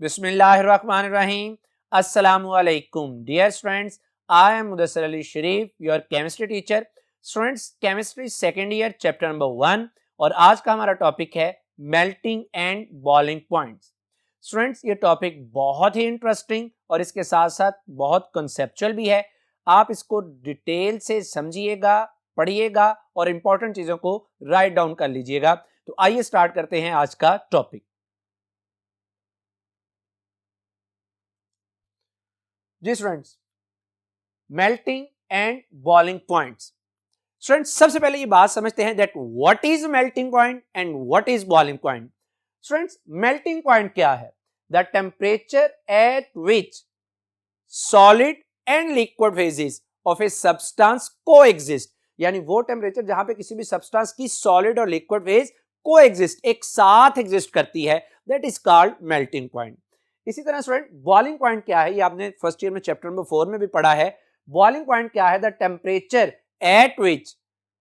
Bismillahirrahmanirrahim. Assalamu alaikum. Dear students, I am Mudassir Ali Sharif, your chemistry teacher. Students, chemistry second year chapter number 1 और आज का हमारा topic है melting and boiling points. Students, ये topic बहुत ही interesting और इसके साथ साथ बहुत कंसेप्चुअल भी है. आप इसको डिटेल से समझिएगा, पढ़िएगा और इंपॉर्टेंट चीजों को राइट डाउन कर लीजिएगा. तो आइए स्टार्ट करते हैं आज का टॉपिक. जी students, melting and boiling points. Students, सबसे पहले ये बात समझते हैं that what is melting point and what is boiling point. Students, melting point क्या है? The temperature at which solid and liquid phases of a substance coexist, यानी वो टेम्परेचर जहां पे किसी भी सब्सटेंस की सॉलिड और लिक्विड फेज कोएग्जिस्ट, एक साथ एग्जिस्ट करती है, that is called melting point. इसी तरह स्टूडेंट, बॉइलिंग पॉइंट क्या है? ये आपने फर्स्ट ईयर में चैप्टर नंबर 4 में भी पढ़ा है. बॉइलिंग पॉइंट क्या है? The temperature at which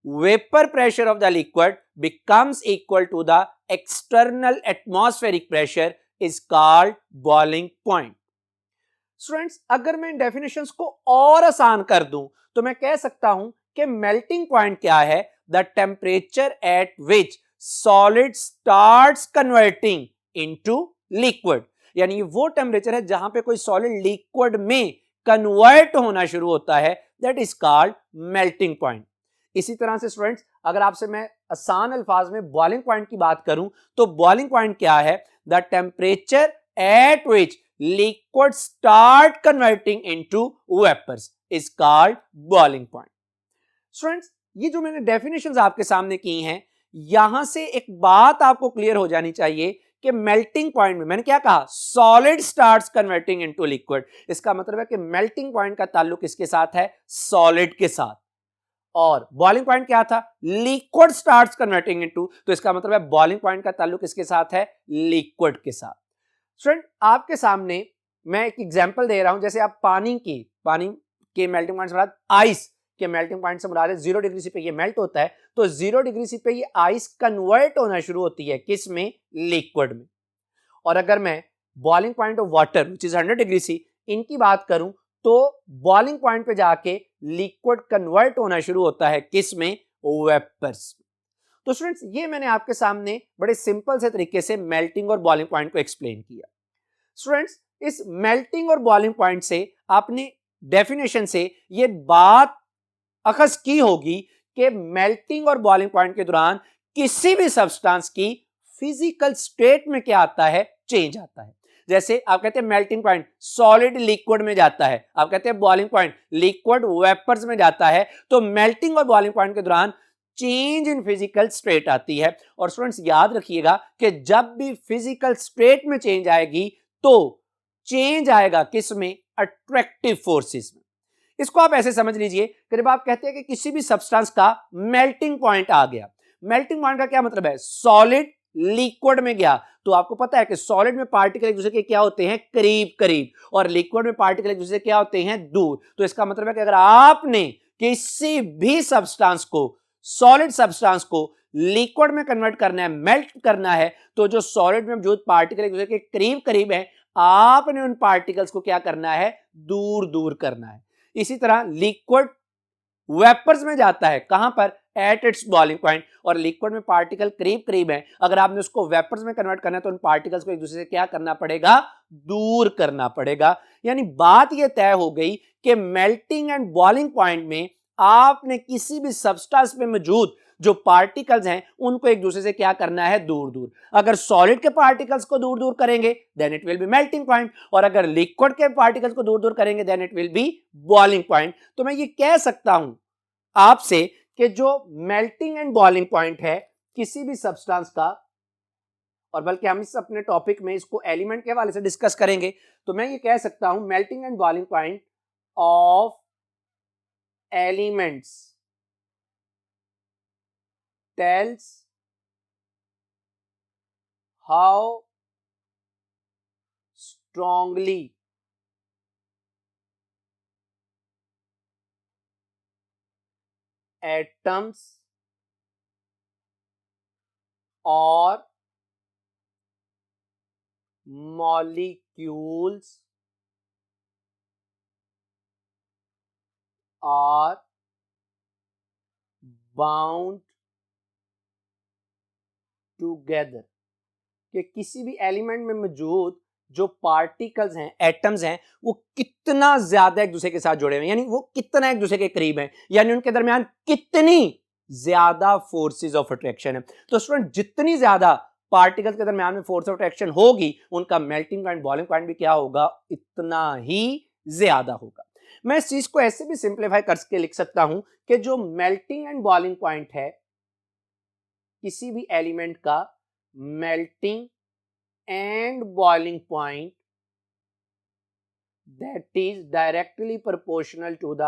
vapour pressure of the liquid becomes equal to the external atmospheric pressure is called boiling point. Students, अगर मैं डेफिनेशंस को और आसान कर दूं तो मैं कह सकता हूं कि मेल्टिंग पॉइंट क्या है? The temperature at which solid starts converting into liquid, यानी वो टेम्परेचर है जहां पे कोई सॉलिड लिक्विड में कन्वर्ट होना शुरू होता है, that is called melting point. इसी तरह से स्टूडेंट्स, अगर आपसे मैं आसान अल्फाज में बॉइलिंग पॉइंट की बात करूं तो बॉइलिंग पॉइंट क्या है? The temperature at which liquid start converting into vapors is called boiling point. Students, ये जो मैंने डेफिनेशंस आपके सामने की हैं, यहां से एक बात आपको क्लियर हो जानी चाहिए कि मेल्टिंग पॉइंट में मैंने क्या कहा? Solid starts converting into liquid. इसका मतलब है कि मेल्टिंग पॉइंट का ताल्लुक किसके साथ है? सॉलिड के साथ. और बॉइलिंग पॉइंट क्या था? लिक्विड स्टार्ट्स कन्वर्टिंग इनटू, तो इसका मतलब है बॉइलिंग पॉइंट का ताल्लुक किसके साथ है? लिक्विड के साथ. स्टूडेंट, आपके सामने मैं एक एग्जांपल दे रहा हूं. जैसे आप पानी के मेल्टिंग पॉइंट से मुराद आइस के मेल्टिंग पॉइंट से मुराद है 0 डिग्री सी पे ये मेल्ट होता है, तो 0 डिग्री सी पे ये आइस कन्वर्ट होना शुरू होती है किस में? लिक्विड में. और अगर मैं boiling point of water which is 100 degree C इनकी बात करूं तो बॉइलिंग पॉइंट पे जाके लिक्विड कन्वर्ट होना शुरू होता है किस में? वेपर्स. तो स्टूडेंट्स, ये मैंने आपके सामने बड़े सिंपल से तरीके से मेल्टिंग और बॉइलिंग पॉइंट को एक्सप्लेन किया. स्टूडेंट्स, इस मेल्टिंग और बॉइलिंग पॉइंट से आपने डेफिनेशन से ये बात अखज़ की होगी कि मेल्टिंग और बॉइलिंग पॉइंट के दौरान किसी भी सब्सटेंस की फिजिकल स्टेट में क्या आता है? चेंज आता है. जैसे आप कहते हैं मेल्टिंग पॉइंट सॉलिड लिक्विड में जाता है, आप कहते हैं बॉइलिंग पॉइंट लिक्विड वेपर्स में जाता है, तो मेल्टिंग और बॉइलिंग पॉइंट के दौरान चेंज इन फिजिकल स्टेट आती है. और स्टूडेंट्स, याद रखिएगा कि जब भी फिजिकल स्टेट में चेंज आएगी तो चेंज आएगा किस में? अट्रैक्टिव फोर्सेस में. इसको आप ऐसे समझ लीजिए कि जब आप कहते हैं कि किसी भी सब्सटेंस का मेल्टिंग पॉइंट आ गया, मेल्टिंग पॉइंट का क्या मतलब है? सॉलिड लिक्विड में गया, तो आपको पता है कि सॉलिड में पार्टिकल एक दूसरे के क्या होते हैं? करीब करीब, और लिक्विड में पार्टिकल एक दूसरे के क्या होते हैं? दूर. तो इसका मतलब है कि अगर आपने किसी भी सब्सटेंस को, सॉलिड सब्सटेंस को लिक्विड में कन्वर्ट करना है, मेल्ट करना है, तो जो सॉलिड में मौजूद पार्टिकल एक दूसरे के करीब करीब है, आपने उन पार्टिकल्स को क्या करना है? दूर दूर करना है. इसी तरह लिक्विड वेपर्स में जाता है, कहां पर? At its boiling point. और लिक्विड में पार्टिकल करीब करीब है, अगर आपने उसको वेपर्स में कन्वर्ट करना है तो उन पार्टिकल्स को एक दूसरे से क्या करना पड़ेगा? दूर करना पड़ेगा. यानी बात यह तय हो गई कि मेल्टिंग एंड बॉइलिंग पॉइंट में आपने किसी भी सब्सटेंस में मौजूद जो पार्टिकल्स हैं उनको एक दूसरे से क्या करना है? दूर दूर. अगर सॉलिड के पार्टिकल्स को दूर दूर करेंगे then it will be melting point, और अगर लिक्विड के पार्टिकल्स को दूर दूर करेंगे then it will be boiling point. तो मैं ये कह सकता हूं आपसे कि जो मेल्टिंग एंड बॉइलिंग पॉइंट है किसी भी सब्सटेंस का, और बल्कि हम इस अपने टॉपिक में इसको एलिमेंट के हवाले से डिस्कस करेंगे, तो मैं ये कह सकता हूं melting and boiling point of elements tells how strongly atoms or molecules are bound together, कि किसी भी एलिमेंट में मौजूद जो पार्टिकल्स हैं, एटम्स हैं, वो कितना ज्यादा एक दूसरे के साथ जुड़े हुए हैं, यानी वो कितना एक दूसरे के करीब हैं, यानी उनके दरमियान कितनी ज्यादा फोर्सेस ऑफ अट्रैक्शन है। तो स्टूडेंट जितनी ज्यादा पार्टिकल्स के दरमियान में फोर्स ऑफ अट्रैक्शन होगी, उनका मेल्टिंग पॉइंट, बॉइलिंग पॉइंट भी क्या होगा, इतना ही ज्यादा होगा। मैं इस चीज को ऐसे भी सिंप्लीफाई करके लिख सकता हूं कि जो मेल्टिंग एंड बॉइलिंग पॉइंट है किसी भी एलिमेंट का, melting and boiling point, that is directly proportional to the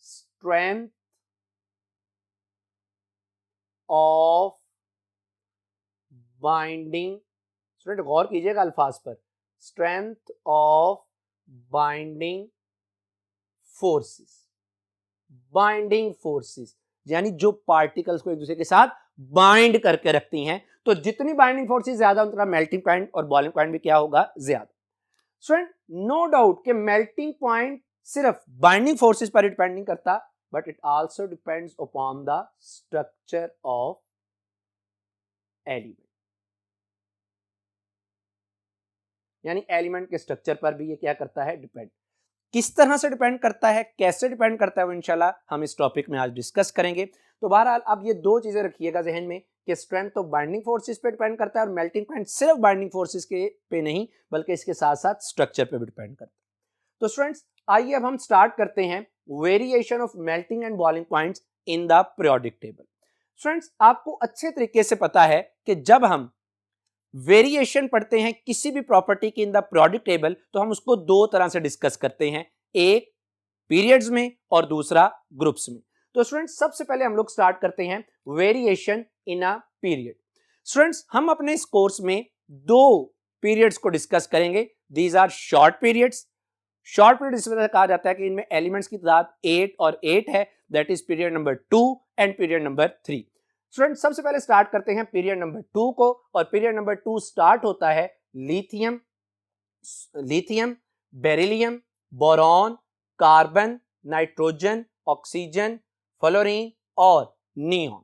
strength of binding, student गौर कीजिएगा अल्फाज पर, strength of binding forces, binding forces यानी जो पार्टिकल्स को एक दूसरे के साथ बाइंड करके रखती हैं, तो जितनी बाइंडिंग फोर्सेस ज्यादा उतना मेल्टिंग पॉइंट और बॉइलिंग पॉइंट भी क्या होगा, ज्यादा। स्टूडेंट नो डाउट कि मेल्टिंग पॉइंट सिर्फ बाइंडिंग फोर्सेस पर डिपेंड नहीं करता, but it also depends upon the structure of element, यानी एलिमेंट के स्ट्रक्चर पर भी ये क्या करता है, डिपेंड। किस तरह से डिपेंड करता है, कैसे डिपेंड करता है, वो इंशाल्लाह हम इस टॉपिक में आज डिस्कस करेंगे। तो बहरहाल अब ये दो चीजें रखिएगा जहन में कि स्ट्रेंथ तो बाइंडिंग फोर्सेस पे डिपेंड करता है और मेल्टिंग पॉइंट सिर्फ बाइंडिंग फोर्सेस के पे नहीं बल्कि इसके साथ साथ स्ट्रक्चर पे भी डिपेंड करता है। तो स्टूडेंट्स आइए अब हम स्टार्ट करते हैं variation of melting and boiling points in the periodic table. Students आपको अच्छे तरीके से पता है कि जब हम वेरिएशन पढ़ते हैं किसी भी प्रॉपर्टी की इन द पीरियोडिक टेबल तो हम उसको दो तरह से डिस्कस करते हैं, एक पीरियड्स में और दूसरा ग्रुप्स में। तो स्टूडेंट्स सबसे पहले हम लोग स्टार्ट करते हैं variation in a period. Students हम अपने इस कोर्स में दो पीरियड्स को डिस्कस करेंगे, these are short periods. Short period इस वजह से कहा जाता है कि इनमें एलिमेंट्स की तादाद 8 और 8 है, that is period number 2 and period number 3। Student सबसे पहले स्टार्ट करते हैं पीरियड नंबर 2 को, और पीरियड नंबर 2 स्टार्ट होता है lithium, beryllium, boron, carbon, nitrogen, oxygen, fluorine और नियॉन।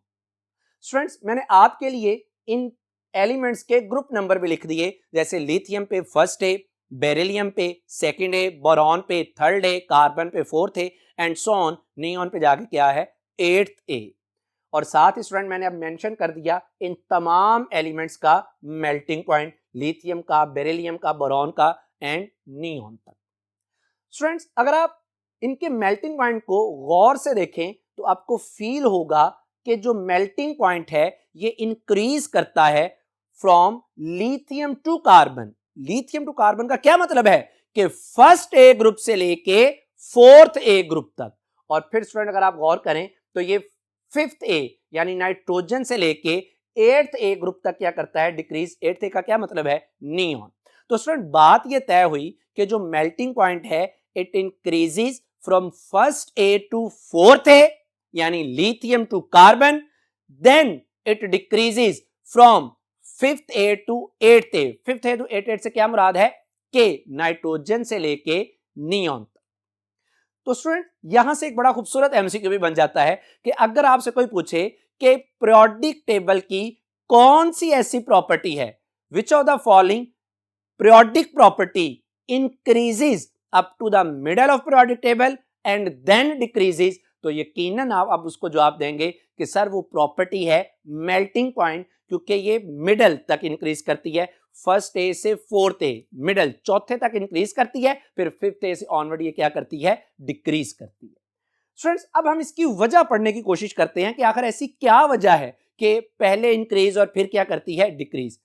स्टूडेंट्स मैंने आपके लिए इन एलिमेंट्स के ग्रुप नंबर भी लिख दिए, जैसे लिथियम पे फर्स्ट है, बेरिलियम पे सेकंड है, बोरॉन पे थर्ड है, कार्बन पे फोर्थ है एंड सो ऑन, नियॉन पे जाके क्या है, 8th ए। और साथ ही स्टूडेंट मैंने अब मेंशन कर दिया इन तमाम एलिमेंट्स का मेल्टिंग पॉइंट, लिथियम का, बेरिलियम का, बोरॉन का एंड नियॉन तक। स्टूडेंट्स अगर आप इनके मेल्टिंग पॉइंट को गौर से देखें तो आपको फील होगा कि जो मेल्टिंग पॉइंट है ये इंक्रीज करता है from lithium to carbon. Lithium to carbon का क्या मतलब है कि फर्स्ट ए ग्रुप से लेके 4th ए ग्रुप तक, और फिर स्टूडेंट अगर आप गौर करें तो ये 5th ए यानी नाइट्रोजन से लेके 8th ए ग्रुप तक क्या करता है, डिक्रीज। 8th ए का क्या मतलब है, नियॉन। तो स्टूडेंट बात ये तय हुई कि जो मेल्टिंग पॉइंट है it increases from first A to 4th A यानी lithium to carbon, then it decreases from 5th A to 8th A. 5th A to 8th A से क्या मुराद है कि नाइट्रोजन से लेके नियॉन तक। तो स्टूडेंट यहां से एक बड़ा खूबसूरत एमसीक्यू भी बन जाता है कि अगर आपसे कोई पूछे कि पीरियोडिक टेबल की कौन सी ऐसी प्रॉपर्टी है, which of the following periodic property increases up to the middle of periodic table and then decreases, तो यकीनन आप अब उसको जवाब देंगे कि सर वो प्रॉपर्टी है मेल्टिंग पॉइंट, क्योंकि ये मिडल तक इंक्रीज करती है, फर्स्ट ए से 4th ए, मिडल चौथे तक इंक्रीज करती है, फिर 5th ए से ऑनवर्ड ये क्या करती है, डिक्रीज करती है। स्टूडेंट्स अब हम इसकी वजह पढ़ने की कोशिश करते हैं कि आखिर ऐसी क्या वजह है कि पहले इंक्रीज और फिर क्या करती है, डिक्रीज।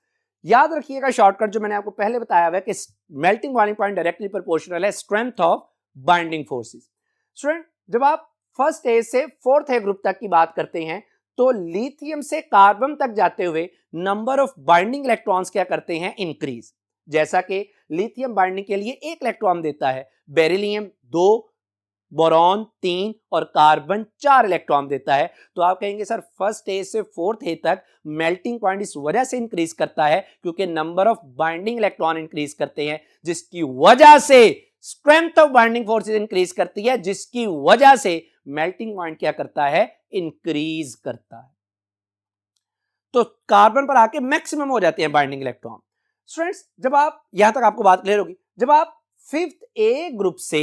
याद रखिएगा शॉर्टकट जो मैंने आपको पहले बताया हुआ है कि melting boiling point directly proportional है strength of binding forces. Student जब आप फर्स्ट ए से 4th ए ग्रुप तक की बात करते हैं तो लिथियम से कार्बन तक जाते हुए नंबर ऑफ बाइंडिंग इलेक्ट्रॉन्स क्या करते हैं, इंक्रीज। जैसा कि लिथियम बाइंडिंग के लिए 1 इलेक्ट्रॉन देता है, बेरिलियम 2, बोरॉन 3 और कार्बन 4 इलेक्ट्रॉन देता है। तो आप कहेंगे सर फर्स्ट ए से फोर्थ ए तक मेल्टिंग पॉइंट इस वजह से इंक्रीज करता है क्योंकि number of binding electron increase करते हैं, जिसकी वजह से strength of binding forces increase करती है, जिसकी वजह से मेल्टिंग पॉइंट क्या करता है, इंक्रीज करता है। तो कार्बन पर आके मैक्सिमम हो जाते हैं बाइंडिंग इलेक्ट्रॉन। स्टूडेंट्स जब आप यहां तक आपको बात क्लियर होगी, जब आप फिफ्थ ए ग्रुप से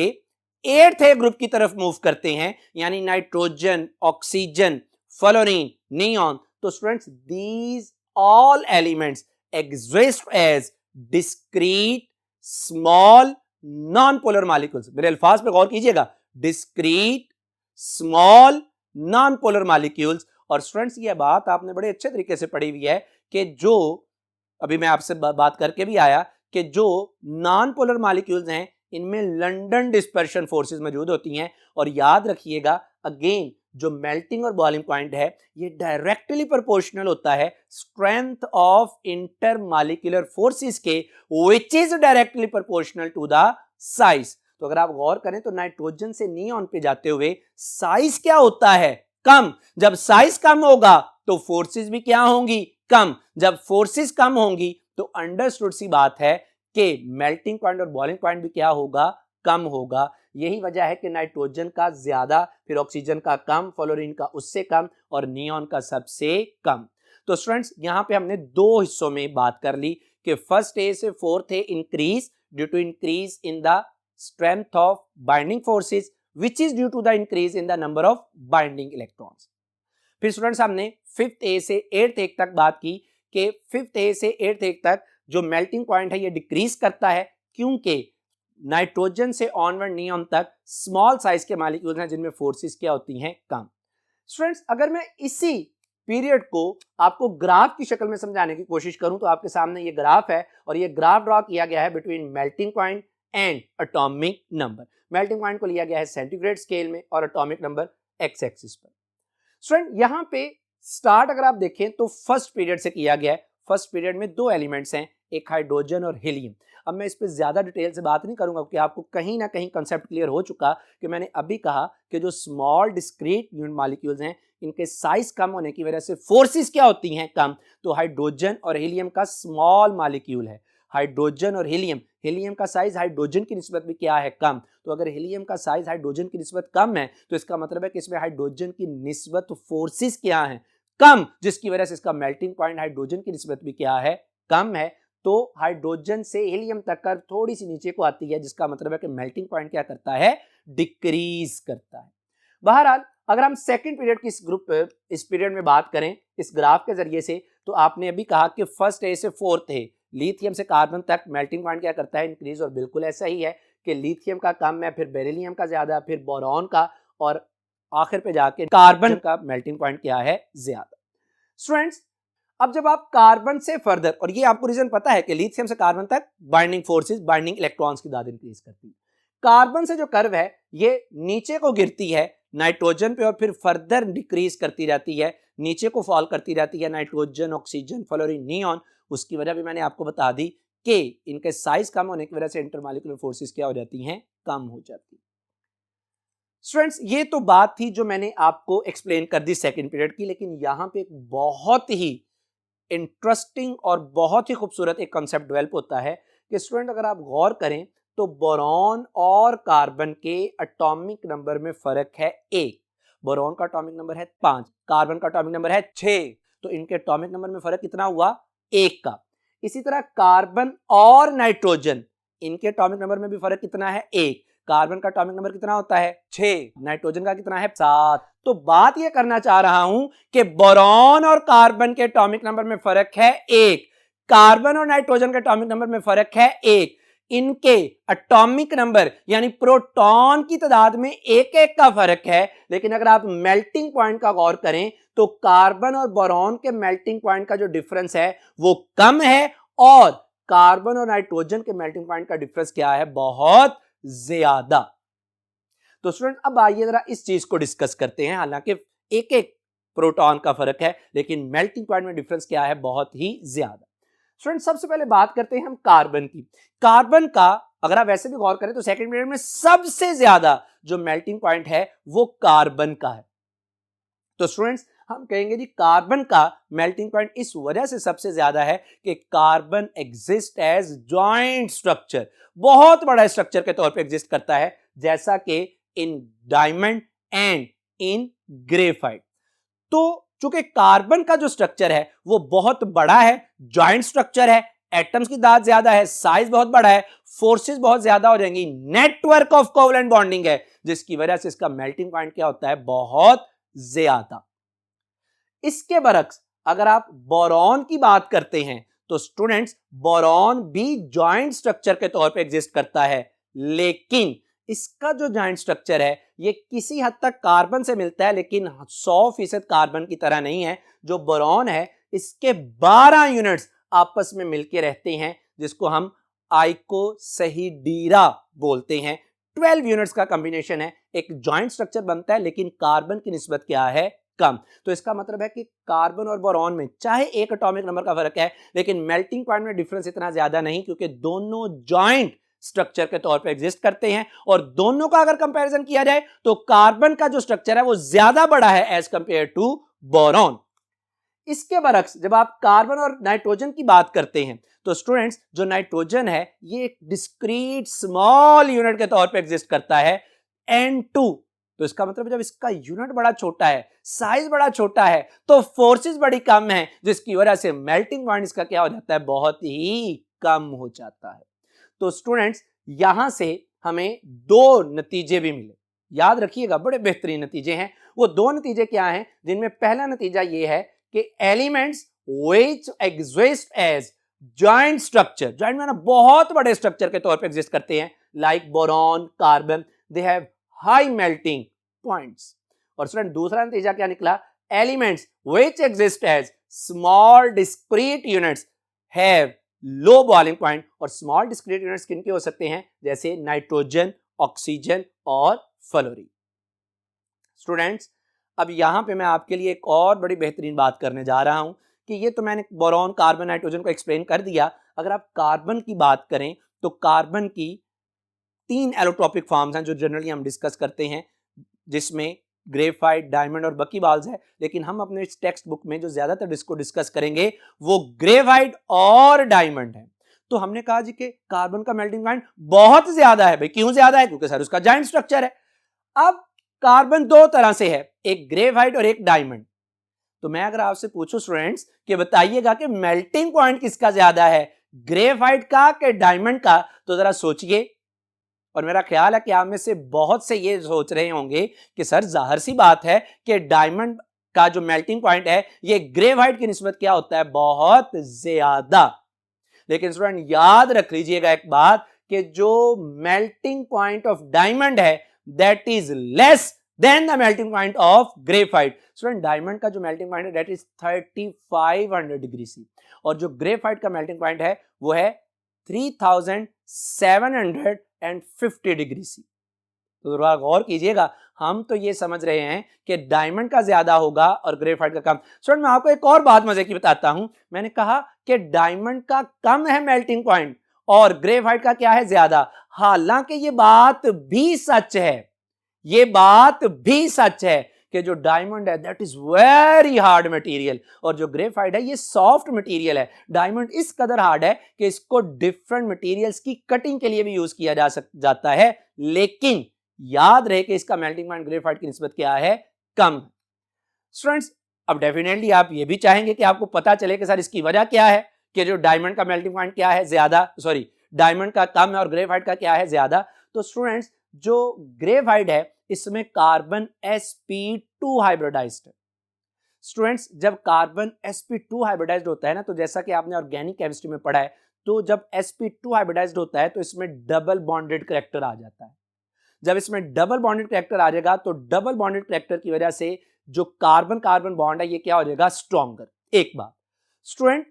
एट्थ ए ग्रुप की तरफ मूव करते हैं, यानी नाइट्रोजन, ऑक्सीजन, फ्लोरीन, नियॉन, तो students these all elements exist as discrete small non polar molecules. मेरे अल्फाज पे गौर कीजिएगा, discrete small non polar molecules. और स्टूडेंट्स ये बात आपने बड़े अच्छे तरीके से पढ़ी हुई है कि जो अभी मैं आपसे बात करके भी आया कि जो नॉन पोलर मॉलिक्यूल्स हैं इनमें लंडन डिस्पर्शन फोर्सेस मौजूद होती हैं। और याद रखिएगा अगेन, जो मेल्टिंग और बॉइलिंग पॉइंट है ये डायरेक्टली प्रोपोर्शनल होता है स्ट्रेंथ ऑफ इंटरमॉलिक्यूलर फोर्सेस के, which is directly proportional to the size. तो अगर आप गौर करें तो नाइट्रोजन से नियॉन पे जाते हुए साइज क्या होता है, कम। जब साइज कम होगा तो फोर्सेस भी क्या होंगी, कम। जब फोर्सेस कम होंगी तो अंडरस्टूड सी बात है कि मेल्टिंग पॉइंट और बॉइलिंग पॉइंट भी क्या होगा, कम होगा। यही वजह है कि नाइट्रोजन का ज्यादा, फिर ऑक्सीजन का कम, फ्लोरीन का उससे कम और नियॉन का सबसे कम। तो स्टूडेंट्स यहां पे हमने दो हिस्सों में बात कर ली कि फर्स्ट ए से fourth A increase due to increase in the strength of binding forces which is due to the increase in the number of binding electrons। फिर स्टूडेंट्स हमने फिफ्थ ए से एट्थ ए तक बात की कि फिफ्थ ए से एट्थ ए तक जो मेल्टिंग पॉइंट है ये डिक्रीज करता है क्योंकि नाइट्रोजन से ऑनवर्ड नियॉन तक स्मॉल साइज के मॉलिक्यूल्स हैं जिनमें फोर्सेस क्या होती हैं, कम। स्टूडेंट्स अगर मैं इसी पीरियड को आपको ग्राफ की शक्ल में समझाने की कोशिश करूं तो आपके सामने ये ग्राफ है और ये ग्राफ ड्रॉ किया गया है between melting point and atomic number. Melting point को लिया गया है सेंटीग्रेड स्केल में और एटॉमिक नंबर एक्स एक्सिस पर। स्टूडेंट यहां पे स्टार्ट अगर आप देखें तो फर्स्ट पीरियड से किया गया है। फर्स्ट पीरियड में दो एलिमेंट्स हैं, एक हाइड्रोजन और हीलियम। अब मैं इस पे ज्यादा डिटेल से बात नहीं करूंगा क्योंकि आपको कहीं ना कहीं कंसेप्ट क्लियर हो चुका कि मैंने अभी कहा कि जो स्मॉल डिस्क्रीट यूनिट मॉलिक्यूल्स हैं इनके साइज कम होने की वजह से फोर्सेस क्या होती हैं, कम। तो हाइड्रोजन और हीलियम का स्मॉल मॉलिक्यूल है, हाइड्रोजन और हीलियम, हीलियम का साइज हाइड्रोजन की निस्बत में क्या है, कम। तो अगर हीलियम का साइज हाइड्रोजन की निस्बत कम है तो इसका मतलब है कि इसमें हाइड्रोजन की निस्बत फोर्सेस क्या है, कम, जिसकी वजह से इसका मेल्टिंग पॉइंट हाइड्रोजन की निस्बत भी क्या है, कम है। तो हाइड्रोजन से हीलियम तक का थोड़ी सी नीचे को आती है जिसका मतलब है कि मेल्टिंग पॉइंट क्या करता है, डिक्रीज करता है। बहरहाल अगर हम सेकंड पीरियड की इस पीरियड में बात करें इस ग्राफ के जरिए से, तो आपने अभी कहा कि फर्स्ट ए से फोर्थ ए लिथियम से कार्बन तक मेल्टिंग पॉइंट क्या करता है, इंक्रीज। और बिल्कुल ऐसा ही है कि लिथियम का कम है, फिर बेरिलियम का ज्यादा, फिर बोरॉन का, और आखिर पे जाके कार्बन का मेल्टिंग पॉइंट क्या है, ज्यादा। स्टूडेंट्स अब जब आप कार्बन से फर्दर, और ये आपको रीजन पता है कि लिथियम से कार्बन तक बाइंडिंग फोर्सेस, बाइंडिंग इलेक्ट्रॉन्स की तादाद इंक्रीज करती है। कार्बन से जो कर्व है ये नीचे को गिरती है नाइट्रोजन पे और फिर फर्दर डिक्रीज करती रहती है, नीचे को फॉल करती रहती है नाइट्रोजन, ऑक्सीजन, फ्लोरीन, नियॉन। उसकी वजह भी मैंने आपको बता दी कि इनके साइज कम होने की वजह से इंटरमॉलिक्यूलर फोर्सेस क्या हो जाती हैं, कम हो जाती हैं। स्टूडेंट्स ये तो बात थी जो मैंने आपको एक्सप्लेन कर दी सेकंड पीरियड की, लेकिन यहां पे एक बहुत ही इंटरेस्टिंग और बहुत ही खूबसूरत एक कॉन्सेप्ट डेवलप होता है कि स्टूडेंट अगर आप गौर करें तो बोरॉन और कार्बन के एटॉमिक नंबर में फर्क है 1। बोरॉन का एटॉमिक नंबर है 5, कार्बन का एटॉमिक नंबर है 6, तो इनके एटॉमिक नंबर में फर्क कितना हुआ, 1 का। इसी तरह कार्बन और नाइट्रोजन, इनके एटॉमिक नंबर में भी फर्क कितना है, 1। कार्बन का एटॉमिक नंबर कितना होता है, 6, नाइट्रोजन का कितना है, 7। तो बात यह करना चाह रहा हूं कि बोरॉन और कार्बन के एटॉमिक नंबर में फर्क है 1, कार्बन और नाइट्रोजन के एटॉमिक नंबर में फर्क है 1। इनके एटॉमिक नंबर यानी प्रोटॉन की तादाद में एक एक का फर्क है, लेकिन अगर आप मेल्टिंग पॉइंट का गौर करें तो कार्बन और बोरॉन के मेल्टिंग पॉइंट का जो डिफरेंस है वो कम है और कार्बन और नाइट्रोजन के मेल्टिंग पॉइंट का डिफरेंस क्या है, बहुत ज्यादा। तो स्टूडेंट अब आइए जरा इस चीज को डिस्कस करते हैं। हालांकि एक एक प्रोटॉन का फर्क है लेकिन मेल्टिंग पॉइंट में डिफरेंस क्या है, बहुत ही ज्यादा। स्टूडेंट सबसे पहले बात करते हैं हम कार्बन की। कार्बन का अगर आप वैसे भी गौर करें तो सेकंड पीरियड में सबसे ज्यादा जो मेल्टिंग पॉइंट है वो कार्बन का है। तो स्टूडेंट्स हम कहेंगे जी कार्बन का मेल्टिंग पॉइंट इस वजह से सबसे ज्यादा है कि carbon exist as joint structure, बहुत बड़ा स्ट्रक्चर के तौर पे एग्जिस्ट करता है, जैसा कि in diamond and in graphite. तो चूंकि कार्बन का जो स्ट्रक्चर है वो बहुत बड़ा है, जॉइंट स्ट्रक्चर है, एटम्स की तादाद ज्यादा है, साइज बहुत बड़ा है, फोर्सेस बहुत ज्यादा हो जाएंगी, नेटवर्क ऑफ कोवलेंट बॉन्डिंग है, जिसकी वजह से इसका मेल्टिंग पॉइंट क्या होता है, बहुत ज्यादा। इसके बरक्स अगर आप बोरॉन की बात करते हैं तो स्टूडेंट्स बोरॉन भी जॉइंट स्ट्रक्चर के तौर पे एग्जिस्ट करता है, लेकिन इसका जो जॉइंट स्ट्रक्चर है ये किसी हद तक कार्बन से मिलता है, लेकिन 100% कार्बन की तरह नहीं है। जो बोरॉन है इसके 12 यूनिट्स आपस में मिलके रहते हैं, जिसको हम आइकोसहीडीरा बोलते हैं। 12 यूनिट्स का कॉम्बिनेशन है, एक जॉइंट स्ट्रक्चर बनता है, लेकिन कार्बन की निस्बत क्या है, कम। तो इसका मतलब है कि कार्बन और बोरॉन में चाहे एक एटॉमिक नंबर का फर्क है, लेकिन मेल्टिंग पॉइंट में डिफरेंस इतना ज्यादा नहीं, क्योंकि दोनों जॉइंट स्ट्रक्चर के तौर पे एग्जिस्ट करते हैं। और दोनों का अगर कंपैरिजन किया जाए तो कार्बन का जो स्ट्रक्चर है वो ज्यादा बड़ा है एज कंपेयर टू बोरॉन। इसके बरक्स जब आप कार्बन और नाइट्रोजन की बात करते हैं तो स्टूडेंट्स जो नाइट्रोजन है ये एक डिस्क्रीट स्मॉल यूनिट के तौर पे एग्जिस्ट करता है, N2। तो इसका मतलब जब इसका यूनिट बड़ा छोटा है, साइज बड़ा छोटा है, तो फोर्सेस बड़ी कम है, जिसकी वजह से मेल्टिंग पॉइंट इसका क्या हो जाता है, बहुत ही कम हो जाता है। तो स्टूडेंट्स यहां से हमें दो नतीजे भी मिले, याद रखिएगा, बड़े बेहतरीन नतीजे हैं। वो दो नतीजे क्या हैं, जिनमें पहला नतीजा ये है कि elements which exist as joint structure, joint में ना बहुत बड़े स्ट्रक्चर के तौर पे एग्जिस्ट करते हैं, like boron, carbon, they have high melting points. और स्टूडेंट दूसरा नतीजा क्या निकला, elements which exist as small discrete units have low boiling point. और स्मॉल डिस्क्रीट यूनिट्स किनके हो सकते हैं, जैसे नाइट्रोजन, ऑक्सीजन और फ्लोरीन। स्टूडेंट्स अब यहां पे मैं आपके लिए एक और बड़ी बेहतरीन बात करने जा रहा हूं कि ये तो मैंने बोरॉन, कार्बन, नाइट्रोजन को एक्सप्लेन कर दिया। अगर आप कार्बन की बात करें तो कार्बन की 3 एलोट्रोपिक फॉर्म्स हैं जो जनरली हम डिस्कस करते हैं, जिसमें ग्रेफाइट, डायमंड और बकीबाल्स है। लेकिन हम अपने टेक्स्ट बुक में जो ज्यादातर इसको डिस्कस करेंगे वो ग्रेफाइट और डायमंड है। तो हमने कहा जी कि कार्बन का मेल्टिंग पॉइंट बहुत ज्यादा है। भाई क्यों ज्यादा है, क्योंकि सर उसका जॉइंट स्ट्रक्चर है। अब कार्बन दो तरह से है, एक ग्रेफाइट और एक डायमंड। तो मैं अगर आपसे पूछूं स्टूडेंट्स कि बताइएगा कि मेल्टिंग पॉइंट किसका ज्यादा है, ग्रेफाइट का कि डायमंड का, तो जरा सोचिए। और मेरा ख्याल है कि आप में से बहुत से ये सोच रहे होंगे कि सर जाहिर सी बात है कि डायमंड का जो मेल्टिंग पॉइंट है ये ग्रेफाइट की निस्बत क्या होता है, बहुत ज्यादा। लेकिन स्टूडेंट याद रख लीजिएगा एक बात कि जो मेल्टिंग पॉइंट ऑफ डायमंड है that is less than the melting point of graphite. Student diamond का जो मेल्टिंग पॉइंट है दैट इज 3500 डिग्री सी, और जो ग्रेफाइट का मेल्टिंग पॉइंट है वो है 3750 डिग्री सी। तो थोड़ा गौर कीजिएगा, हम तो ये समझ रहे हैं कि डायमंड का ज्यादा होगा और ग्रेफाइट का कम। स्टूडेंट मैं आपको एक और बात मजे की बताता हूं। मैंने कहा कि डायमंड का कम है मेल्टिंग पॉइंट और ग्रेफाइट का क्या है, ज्यादा। हालांकि ये बात भी सच है, ये बात भी सच है कि जो डायमंड है that is very hard material और जो ग्रेफाइट है ये सॉफ्ट मटेरियल है। डायमंड इस कदर हार्ड है कि इसको डिफरेंट मटेरियल्स की कटिंग के लिए भी यूज किया जाता है, लेकिन याद रहे कि इसका मेल्टिंग पॉइंट ग्रेफाइट की निस्बत क्या है, कम। स्टूडेंट्स अब डेफिनेटली आप ये भी चाहेंगे कि आपको पता चले कि सर इसकी वजह क्या है, कि जो डायमंड का मेल्टिंग पॉइंट क्या है, ज्यादा, सॉरी डायमंड का कम है और ग्रेफाइट का क्या है, ज्यादा। तो स्टूडेंट्स जो ग्रेफाइट है इसमें कार्बन sp2 हाइब्रिडाइज्ड है। स्टूडेंट्स जब कार्बन sp2 हाइब्रिडाइज्ड होता है ना, तो जैसा कि आपने ऑर्गेनिक केमिस्ट्री में पढ़ा है, तो जब sp2 हाइब्रिडाइज्ड होता है तो इसमें डबल बॉन्डेड करैक्टर आ जाता है। जब इसमें डबल बॉन्डेड करैक्टर आ जाएगा तो डबल बॉन्डेड करैक्टर की वजह से जो कार्बन कार्बन बॉन्ड है ये क्या हो जाएगा, स्ट्रॉन्गर। एक बात स्टूडेंट,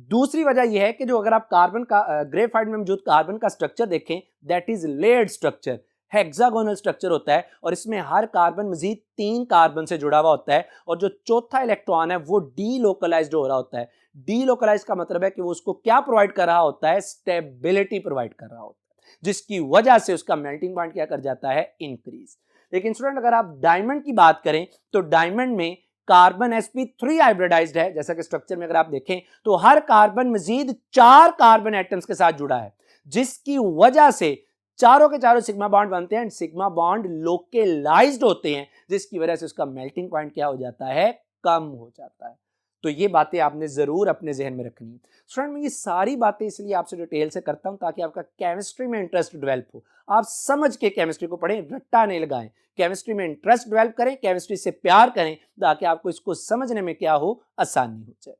दूसरी वजह यह है कि जो अगर आप कार्बन का ग्रेफाइट में मौजूद कार्बन का स्ट्रक्चर देखें that is layered structure, hexagonal structure होता है और इसमें हर कार्बन मजीद 3 कार्बन से जुड़ा हुआ होता है और जो चौथा इलेक्ट्रॉन है वो डीलोकलाइज्ड हो रहा होता है। डीलोकलाइज का मतलब है कि वो उसको क्या प्रोवाइड कर रहा होता है, स्टेबिलिटी प्रोवाइड कर रहा होता है। जिसकी वजह से उसका मेल्टिंग पॉइंट क्या कर जाता है, इंक्रीज। लेकिन स्टूडेंट अगर आप डायमंड की बात करें तो डायमंड में कार्बन sp3 हाइब्रिडाइज्ड है। जैसा कि स्ट्रक्चर में अगर आप देखें तो हर कार्बन मजीद 4 कार्बन एटम्स के साथ जुड़ा है, जिसकी वजह से चारों के चारों सिग्मा बॉन्ड बनते हैं, सिग्मा बॉन्ड लोकेलाइज्ड होते हैं, जिसकी वजह से उसका मेल्टिंग पॉइंट क्या हो जाता है, कम हो जाता है। तो ये बातें आपने जरूर अपने जहन में रखनी है। स्टूडेंट मैं ये सारी बातें इसलिए आपसे डिटेल से करता हूं ताकि आपका केमिस्ट्री में इंटरेस्ट डेवलप हो, आप समझ के केमिस्ट्री को पढ़ें, रट्टा नहीं लगाएं, केमिस्ट्री में इंटरेस्ट डेवलप करें, केमिस्ट्री से प्यार करें ताकि आपको इसको समझने में क्या हो, आसानी हो जाए।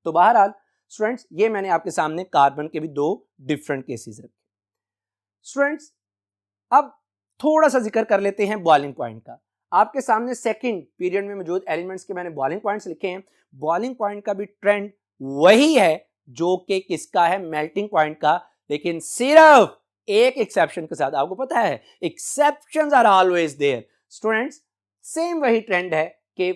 तो बहरहाल स्टूडेंट्स ये मैंने आपके सामने कार्बन के भी 2 डिफरेंट केसेस रखे। स्टूडेंट्स अब थोड़ा सा जिक्र कर लेते हैं बॉइलिंग पॉइंट का। आपके सामने सेकंड पीरियड में मौजूद एलिमेंट्स के मैंने बॉइलिंग पॉइंट्स लिखे हैं। बॉइलिंग पॉइंट का भी ट्रेंड वही है जो कि किसका है, मेल्टिंग पॉइंट का, लेकिन सिर्फ एक एक्सेप्शन के साथ। आपको पता है exceptions are always there students, same वही ट्रेंड है कि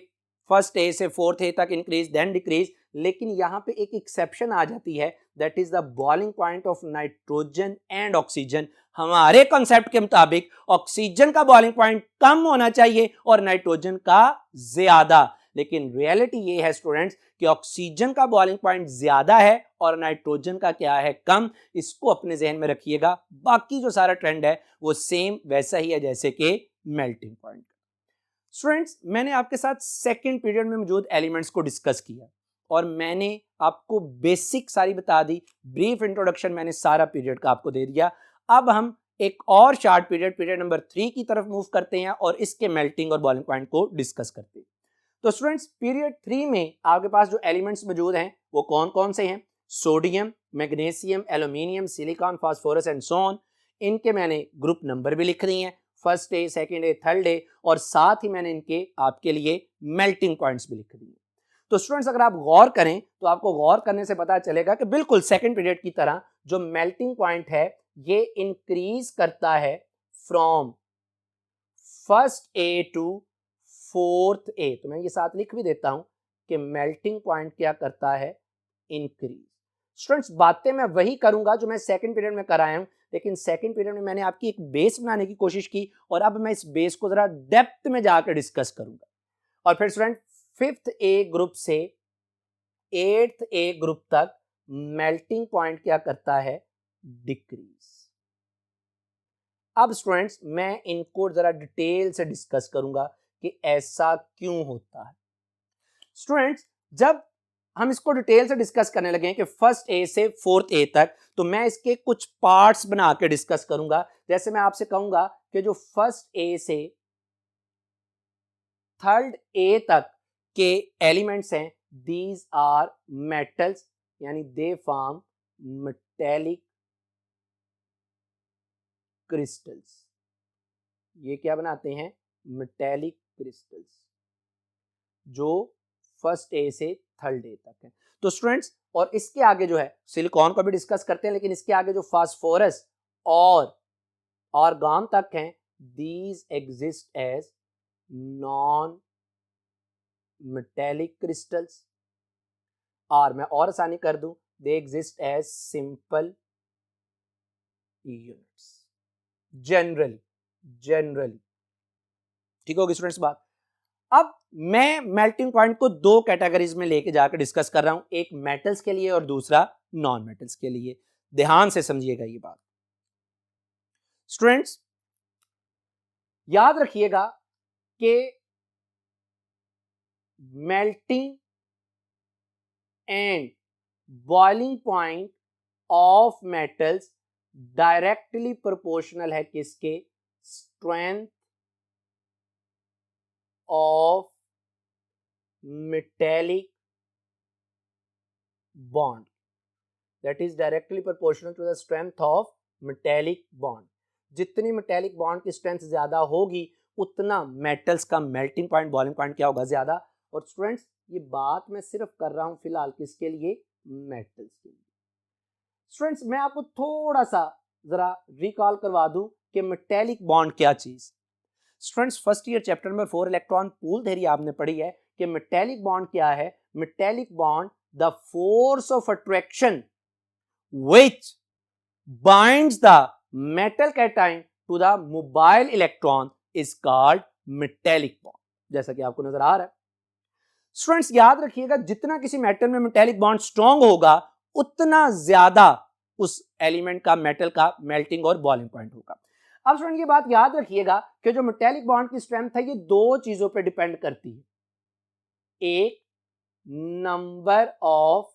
फर्स्ट ए से फोर्थ ए तक इंक्रीज देन डिक्रीज, लेकिन यहां पे एक एक्सेप्शन आ जाती है, that is the boiling point of nitrogen and oxygen. हमारे कॉन्सेप्ट के मुताबिक ऑक्सीजन का बॉइलिंग पॉइंट कम होना चाहिए और नाइट्रोजन का ज्यादा, लेकिन रियलिटी ये है स्टूडेंट्स कि ऑक्सीजन का बॉइलिंग पॉइंट ज्यादा है और नाइट्रोजन का क्या है, कम। इसको अपने जहन में रखिएगा। बाकी जो सारा ट्रेंड है वो सेम वैसा ही है जैसे कि मेल्टिंग पॉइंट। स्टूडेंट्स मैंने आपके साथ सेकंड पीरियड में मौजूद एलिमेंट्स को डिस्कस किया और मैंने आपको बेसिक सारी बता दी, ब्रीफ इंट्रोडक्शन मैंने सारा पीरियड का आपको दे दिया। अब हम एक और शार्ट पीरियड नंबर 3 की तरफ मूव करते हैं और इसके मेल्टिंग और बॉइलिंग पॉइंट को डिस्कस करते हैं। तो स्टूडेंट्स पीरियड 3 में आपके पास जो एलिमेंट्स मौजूद हैं वो कौन कौन से हैं, sodium, magnesium, aluminium, silicon, phosphorus and so on. इनके मैंने ग्रुप नंबर भी लिख दिए हैं, first day, second day, third day, और साथ ही मैंने इनके आपके लिए मेल्टिंग पॉइंट्स भी लिख दिए। तो स्टूडेंट्स अगर आप गौर करें तो आपको गौर करने से पता चलेगा कि बिल्कुल सेकंड पीरियड की तरह जो मेल्टिंग पॉइंट है ये इंक्रीज करता है from first A to fourth A. तो मैं ये साथ लिख भी देता हूं कि मेल्टिंग पॉइंट क्या करता है, इंक्रीज। स्टूडेंट्स बातें मैं वही करूंगा जो मैं सेकंड पीरियड में कराया हूं, लेकिन सेकंड पीरियड में मैंने आपकी एक बेस बनाने की कोशिश की और अब मैं इस बेस को जरा डेप्थ में जाकर डिस्कस करूंगा। और फिर स्टूडेंट फिफ्थ ए ग्रुप से एट्थ ए ग्रुप तक मेल्टिंग पॉइंट क्या करता है, डिक्रीज। अब स्टूडेंट्स मैं इनको जरा डिटेल से डिस्कस करूंगा कि ऐसा क्यों होता है। स्टूडेंट्स जब हम इसको डिटेल से डिस्कस करने लगे कि फर्स्ट ए से फोर्थ ए तक, तो मैं इसके कुछ पार्ट्स बना के डिस्कस करूंगा। जैसे मैं आपसे कहूंगा कि जो फर्स्ट ए से थर्ड ए तक के एलिमेंट्स हैं, दीज आर मेटल्स, यानी दे फॉर्म मेटेलिक क्रिस्टल्स। ये क्या बनाते हैं, मेटेलिक क्रिस्टल्स, जो फर्स्ट ए से थर्ड ए तक है। तो स्टूडेंट्स और इसके आगे जो है सिलिकॉन को भी डिस्कस करते हैं, लेकिन इसके आगे जो फास्फोरस और आर्गन तक हैं, these exist as non metallic crystals, और मैं और आसानी कर दूं, they exist as simple units generally. ठीक होगी स्टूडेंट्स बात। अब मैं मेल्टिंग पॉइंट को 2 कैटेगरीज में लेके जाकर डिस्कस कर रहा हूं, एक मेटल्स के लिए और दूसरा नॉन मेटल्स के लिए। ध्यान से समझिएगा ये बात। स्टूडेंट्स याद रखिएगा कि melting and boiling point of metals directly proportional है किसके, strength of metallic bond, that is directly proportional to the strength of metallic bond। जितनी metallic bond की strength ज्यादा होगी उतना metals का melting point boiling point क्या होगा, ज्यादा। और स्टूडेंट्स ये बात मैं सिर्फ कर रहा हूं फिलहाल किसके लिए, metals के लिए। स्टूडेंट्स मैं आपको थोड़ा सा जरा रिकॉल करवा दूं कि metallic bond क्या चीज। Students first year chapter number 4 electron pool theory आपने पढ़ी है कि मेटेलिक बॉन्ड क्या है। Metallic bond the force of attraction which binds the metal cation to the mobile electron is called metallic bond, जैसा कि आपको नजर आ रहा है। स्टूडेंट्स याद रखिएगा, जितना किसी मेटल में मेटेलिक बॉन्ड स्ट्रॉन्ग होगा उतना ज्यादा उस एलिमेंट का, मेटल का मेल्टिंग और बॉइलिंग पॉइंट होगा। अब स्टूडेंट ये बात याद रखिएगा कि जो मेटेलिक बॉन्ड की स्ट्रेंथ है ये दो चीजों पे डिपेंड करती है। एक, नंबर ऑफ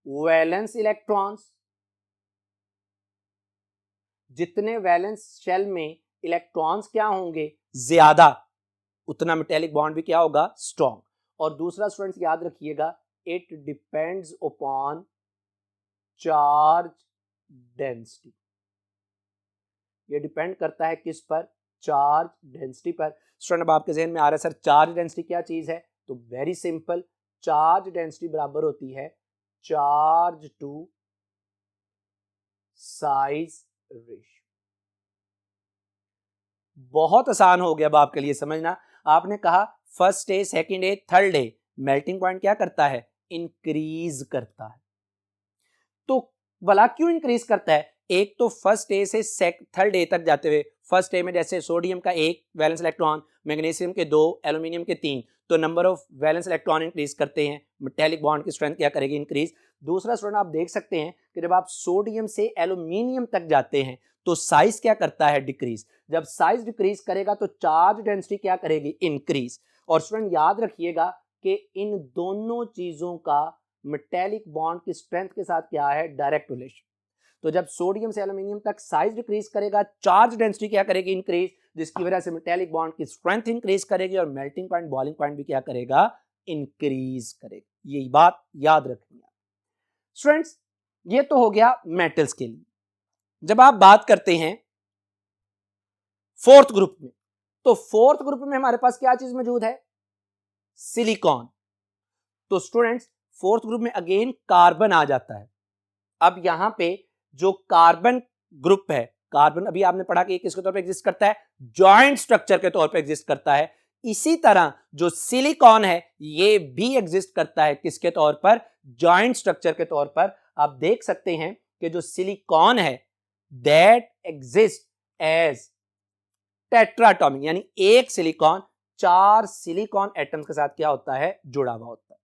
वैलेंस इलेक्ट्रॉन्स, जितने वैलेंस शेल में इलेक्ट्रॉन्स क्या होंगे ज्यादा, उतना मेटेलिक बॉन्ड भी क्या होगा, स्ट्रॉन्ग। और दूसरा स्टूडेंट्स याद रखिएगा, it depends upon charge density. ये डिपेंड करता है किस पर, चार्ज डेंसिटी पर। स्टूडेंट अब आपके जहन में आ रहा है सर चार्ज डेंसिटी क्या चीज है, तो वेरी सिंपल, चार्ज डेंसिटी बराबर होती है चार्ज टू साइज रेशियो। बहुत आसान हो गया अब आपके लिए समझना। आपने कहा first day, second day, third day melting point क्या करता है, इंक्रीज करता है। तो भला क्यों इंक्रीज करता है, एक तो फर्स्ट डे से थर्ड डे तक जाते हुए, फर्स्ट डे में जैसे सोडियम का 1 वैलेंस इलेक्ट्रॉन, मैग्नीशियम के 2, एल्यूमिनियम के 3, तो number of valence electron increase करते हैं, मेटेलिक बॉन्ड की स्ट्रेंथ क्या करेगी, इंक्रीज। दूसरा स्टूडेंट आप देख सकते हैं कि जब आप सोडियम से एल्यूमिनियम तक जाते हैं तो साइज क्या करता है, डिक्रीज। जब साइज डिक्रीज करेगा तो चार्ज डेंसिटी क्या करेगी, इंक्रीज। और स्टूडेंट याद रखिएगा कि इन दोनों चीजों का मेटेलिक बॉन्ड की स्ट्रेंथ के साथ क्या है, डायरेक्ट रिलेशन। तो जब सोडियम से एल्यूमिनियम तक साइज डिक्रीज करेगा, चार्ज डेंसिटी क्या करेगी, इंक्रीज, जिसकी वजह से मेटेलिक बॉन्ड की स्ट्रेंथ इंक्रीज करेगी और मेल्टिंग पॉइंट, बॉइलिंग पॉइंट भी क्या करेगा, इंक्रीज करेगा। यही बात याद रखनी है स्टूडेंट्स। ये तो हो गया मेटल्स के लिए। जब आप बात करते हैं फोर्थ ग्रुप में, तो फोर्थ ग्रुप में हमारे पास क्या चीज मौजूद है, सिलिकॉन। तो स्टूडेंट्स फोर्थ ग्रुप में अगेन कार्बन आ जाता है। अब यहां पे जो कार्बन ग्रुप है, कार्बन अभी आपने पढ़ा कि किसके तौर पे एग्जिस्ट करता है, जॉइंट स्ट्रक्चर के तौर पे एग्जिस्ट करता है। इसी तरह जो सिलिकॉन है ये भी एग्जिस्ट करता है किसके तौर पर, जॉइंट स्ट्रक्चर के तौर पर। आप देख सकते हैं कि जो सिलिकॉन है दैट एग्जिस्ट एज टेट्राटॉमिक, यानी एक सिलिकॉन 4 सिलिकॉन एटम्स के साथ क्या होता है, जुड़ा हुआ होता है।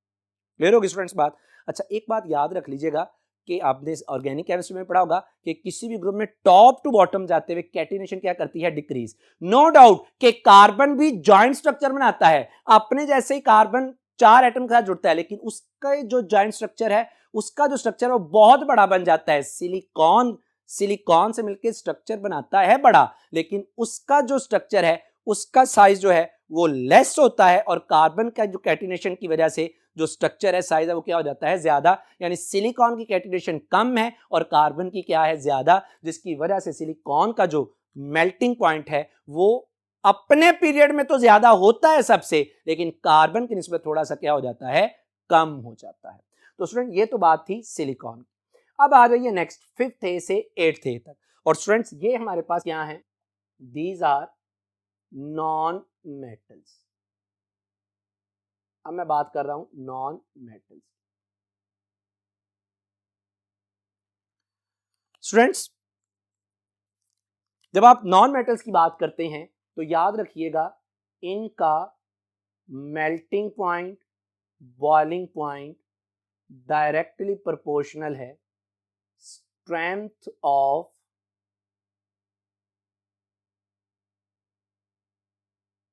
क्लियर होगी स्टूडेंट्स बात। अच्छा एक बात याद रख लीजिएगा कि आपने ऑर्गेनिक केमिस्ट्री में पढ़ा होगा कि किसी भी ग्रुप में टॉप टू बॉटम जाते हुए कैटिनेशन क्या करती है, डिक्रीज। नो डाउट कि कार्बन भी जॉइंट स्ट्रक्चर बनाता है, अपने जैसे ही कार्बन 4 एटम के साथ जुड़ता है, लेकिन उसका जो जॉइंट स्ट्रक्चर है, उसका जो स्ट्रक्चर है वो बहुत बड़ा बन जाता है। सिलिकॉन से मिलकर स्ट्रक्चर बनाता है बड़ा, लेकिन उसका जो स्ट्रक्चर है, उसका साइज जो है वो लेस होता है, और कार्बन का जो कैटिनेशन की वजह से जो स्ट्रक्चर है, साइज है, वो क्या हो जाता है, ज्यादा। यानी सिलिकॉन की कैटिनेशन कम है और कार्बन की क्या है, ज्यादा, जिसकी वजह से सिलिकॉन का जो मेल्टिंग पॉइंट है वो अपने पीरियड में तो ज्यादा होता है सबसे, लेकिन कार्बन की निस्बत थोड़ा सा क्या हो जाता है, कम हो जाता है। तो स्टूडेंट ये तो बात थी सिलिकॉन की। अब आ जाइए नेक्स्ट 5th ए से 8th ए तक। और स्टूडेंट्स ये हमारे पास क्या है, दीज आर नॉन मेटल्स। अब मैं बात कर रहा हूं नॉन मेटल्स। स्टूडेंट्स जब आप नॉन मेटल्स की बात करते हैं तो याद रखिएगा इनका melting point, boiling point directly proportional है strength of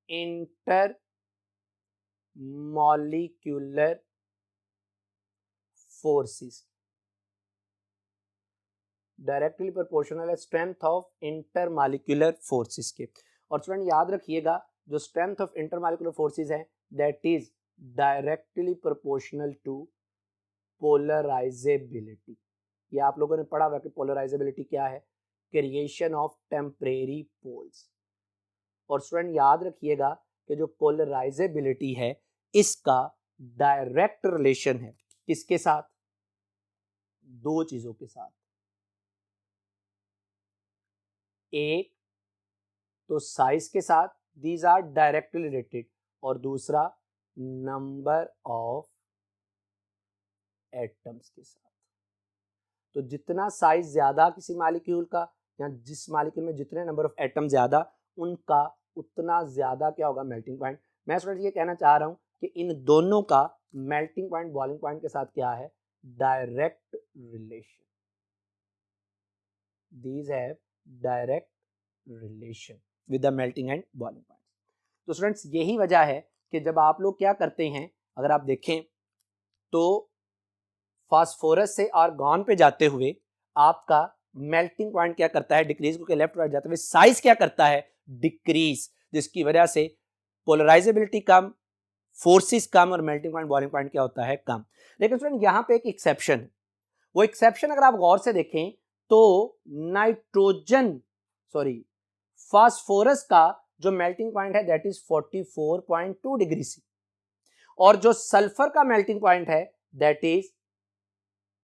intermolecular forces, directly proportional है स्ट्रेंथ ऑफ इंटरमॉलिक्यूलर फोर्सेस के। और स्टूडेंट याद रखिएगा जो स्ट्रेंथ ऑफ इंटरमॉलिक्यूलर फोर्सेस है that is directly proportional to polarizability. ये आप लोगों ने पढ़ा हुआ कि पोलराइजेबिलिटी क्या है, क्रिएशन ऑफ टेम्परेरी पोल्स। और स्टूडेंट याद रखिएगा कि जो पोलराइजेबिलिटी है इसका डायरेक्ट रिलेशन है किसके साथ, दो चीजों के साथ। एक तो साइज के साथ, दीज आर डायरेक्टली रिलेटेड, और दूसरा नंबर ऑफ एटम्स के साथ। तो जितना साइज ज्यादा किसी मॉलिक्यूल का या जिस मॉलिक्यूल में जितने नंबर ऑफ एटम ज्यादा उनका उतना ज्यादा क्या होगा मेल्टिंग पॉइंट। मैं स्टूडेंट ये कहना चाह रहा हूँ कि इन दोनों का मेल्टिंग पॉइंट बॉइलिंग पॉइंट के साथ क्या है, direct relation. These have direct relation with the melting and boiling point. तो स्टूडेंट्स यही वजह है कि जब आप लोग क्या करते हैं, अगर आप देखें तो फास्फोरस से आर्गॉन पे जाते हुए आपका मेल्टिंग पॉइंट क्या करता है, डिक्रीज, क्योंकि लेफ्ट राइट जाते हुए साइज क्या करता है, डिक्रीज, जिसकी वजह से पोलराइजेबिलिटी कम, फोर्सेस कम और मेल्टिंग पॉइंट बॉइलिंग पॉइंट क्या होता है, कम। लेकिन स्टूडेंट यहाँ पे एक एक्सेप्शन है, वो एक्सेप्शन अगर आप गौर से देखें तो फास्फोरस का जो मेल्टिंग पॉइंट है दैट इज 44.2 डिग्री सी, और जो सल्फर का मेल्टिंग पॉइंट है दैट इज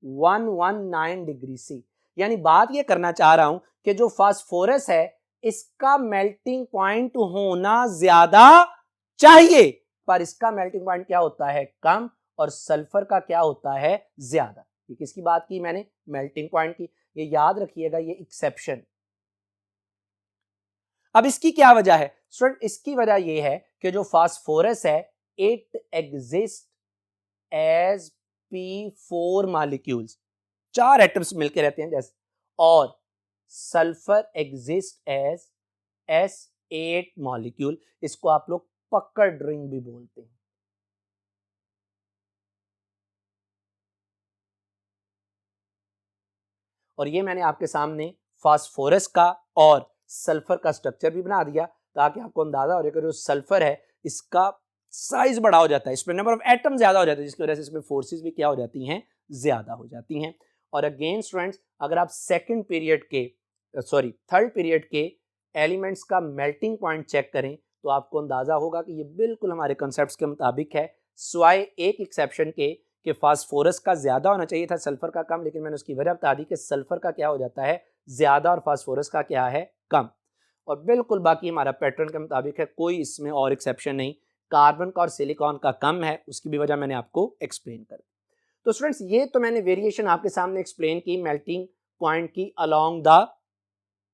119 डिग्री सी। यानी बात ये करना चाह रहा हूं कि जो फास्फोरस है इसका मेल्टिंग पॉइंट होना ज्यादा चाहिए, पर इसका मेल्टिंग पॉइंट क्या होता है, कम, और सल्फर का क्या होता है, ज्यादा। ये किसकी बात की मैंने, मेल्टिंग पॉइंट की। ये याद रखिएगा, ये एक्सेप्शन। अब इसकी क्या वजह है स्टूडेंट, इसकी वजह ये है कि जो फास्फोरस है it exist as P4 molecules, 4 atoms मिलकर रहते हैं जैसे, और sulphur exist as S8 molecule. इसको आप लोग पकड़ रिंग भी बोलते हैं। और ये मैंने आपके सामने फास्फोरस का और सल्फर का स्ट्रक्चर भी बना दिया ताकि आपको अंदाजा हो जाए कि जो सल्फर है इसका साइज बड़ा हो जाता है, इसमें नंबर ऑफ एटम ज्यादा हो जाता है, जिसकी वजह से इसमें फोर्सेस भी क्या हो जाती हैं, ज्यादा हो जाती हैं। और अगेन स्टूडेंट्स, अगर आप थर्ड पीरियड के एलिमेंट्स का मेल्टिंग पॉइंट चेक करें तो आपको अंदाजा होगा कि ये बिल्कुल हमारे कंसेप्ट्स के मुताबिक है, स्वाय एक एक्सेप्शन के कि फास्फोरस का ज्यादा होना चाहिए था, सल्फर का कम, लेकिन मैंने उसकी वजह बता दी कि सल्फर का क्या हो जाता है, ज्यादा, और फास्फोरस का क्या है, कम। और बिल्कुल बाकी हमारा पैटर्न के मुताबिक है, कोई इसमें और एक्सेप्शन नहीं। कार्बन का और सिलिकॉन का कम है, उसकी भी वजह मैंने आपको एक्सप्लेन कर दी। तो स्टूडेंट्स ये तो मैंने वेरिएशन आपके सामने एक्सप्लेन की मेल्टिंग पॉइंट की अलोंग द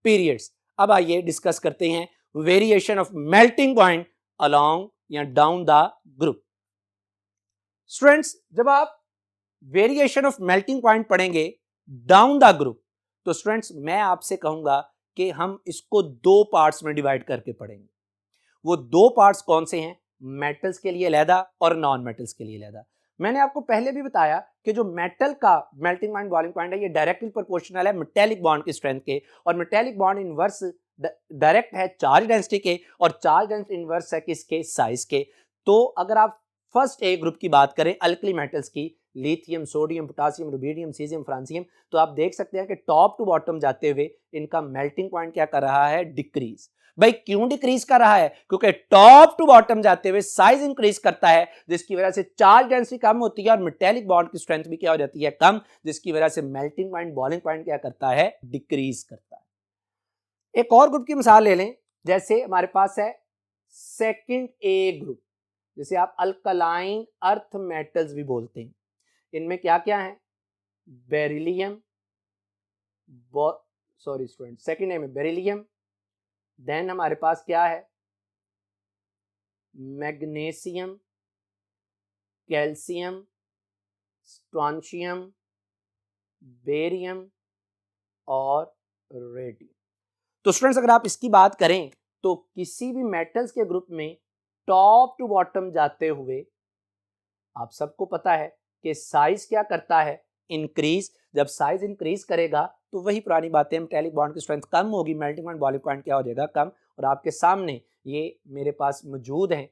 पीरियड्स। अब आइए डिस्कस करते हैं variation of melting point along या डाउन द ग्रुप। स्टूडेंट्स जब आप वेरिएशन ऑफ मेल्टिंग पॉइंट पढ़ेंगे डाउन द ग्रुप, तो स्टूडेंट्स मैं आपसे कहूंगा कि हम इसको 2 पार्ट्स में डिवाइड करके पढ़ेंगे। वो 2 पार्ट्स कौन से हैं, मेटल्स के लिए अलहदा और नॉन मेटल्स के लिए अलहदा। मैंने आपको पहले भी बताया कि जो मेटल का मेल्टिंग पॉइंट बॉइलिंग पॉइंट है ये डायरेक्टली प्रोपोर्शनल है मेटेलिक बॉन्ड की स्ट्रेंथ के, और मेटेलिक बॉन्ड इनवर्स डायरेक्ट है चार्ज डेंसिटी के, और चार्ज डेंसिटी इनवर्स है किसके, साइज के। तो अगर आप फर्स्ट ए ग्रुप की बात करें अल्कली मेटल्स की, lithium, sodium, potassium, rubidium, caesium, francium, तो आप देख सकते हैं कि टॉप टू बॉटम जाते हुए इनका मेल्टिंग पॉइंट क्या कर रहा है, डिक्रीज। भाई क्यों डिक्रीज कर रहा है, क्योंकि टॉप टू बॉटम जाते हुए साइज इंक्रीज करता है, जिसकी वजह से चार्ज डेंसिटी कम होती है और मेटेलिक बॉन्ड की स्ट्रेंथ भी क्या हो जाती है, कम, जिसकी वजह से मेल्टिंग पॉइंट बॉइलिंग पॉइंट क्या करता है, डिक्रीज करता है। एक और ग्रुप की मिसाल ले लें, जैसे हमारे पास है सेकंड ए ग्रुप, जिसे आप अल्कलाइन अर्थ मेटल्स भी बोलते हैं। इनमें क्या क्या है, बेरिलियम, स्टूडेंट सेकंड ए में बेरिलियम, देन हमारे पास क्या है, मैग्नीशियम, कैल्शियम, स्ट्रोंशियम, बेरियम और रेडियम। तो स्टूडेंट्स अगर आप इसकी बात करें तो किसी भी मेटल्स के ग्रुप में टॉप टू बॉटम जाते हुए आप सबको पता है कि साइज क्या करता है, इंक्रीज। जब साइज इंक्रीज करेगा तो वही पुरानी बातें, मेटेलिक बॉन्ड की स्ट्रेंथ कम होगी, मेल्टिंग पॉइंट बॉइलिंग पॉइंट क्या हो जाएगा, कम। और आपके सामने ये मेरे पास मौजूद हैं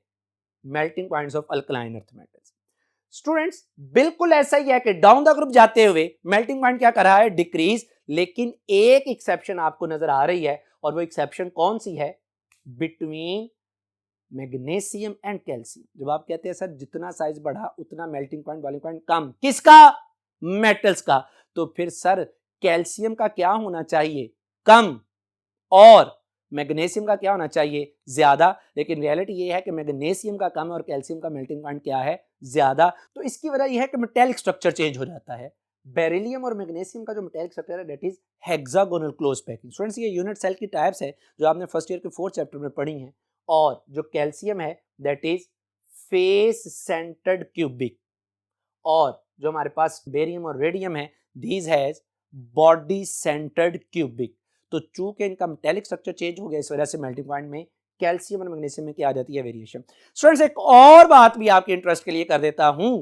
melting points of alkaline earth metals. Students बिल्कुल ऐसा ही है कि डाउन द ग्रुप जाते हुए मेल्टिंग पॉइंट क्या कर रहा है, डिक्रीज। लेकिन एक एक्सेप्शन आपको नजर आ रही है, और वो एक्सेप्शन कौन सी है, बिटवीन मैग्नीशियम एंड कैल्शियम। जब आप कहते हैं सर जितना साइज बढ़ा उतना मेल्टिंग पॉइंट बॉइलिंग पॉइंट कम, किसका, मेटल्स का, तो फिर सर कैल्शियम का क्या होना चाहिए, कम, और मैग्नीशियम का क्या होना चाहिए, ज्यादा। लेकिन रियलिटी ये है कि मैग्नीशियम का कम और कैल्शियम का मेल्टिंग पॉइंट क्या है, ज्यादा। तो इसकी वजह यह है कि मेटेलिक स्ट्रक्चर चेंज हो जाता है, बेरिलियम और मैग्नीशियम का जो मेटेलिक स्ट्रक्चर है that is hexagonal close packing. Students ये यूनिट सेल की टाइप्स है जो आपने फर्स्ट ईयर के 4th चैप्टर में पढ़ी हैं। और जो कैल्शियम है that is face centred cubic, और जो हमारे पास बेरियम और रेडियम है these has body centred cubic. तो चूंकि इनका मेटेलिक स्ट्रक्चर चेंज हो गया इस वजह से मेल्टिंग पॉइंट में कैल्शियम और मैग्नीशियम में क्या आ जाती है, वेरिएशन। स्टूडेंट्स एक और बात भी आपके इंटरेस्ट के लिए कर देता हूं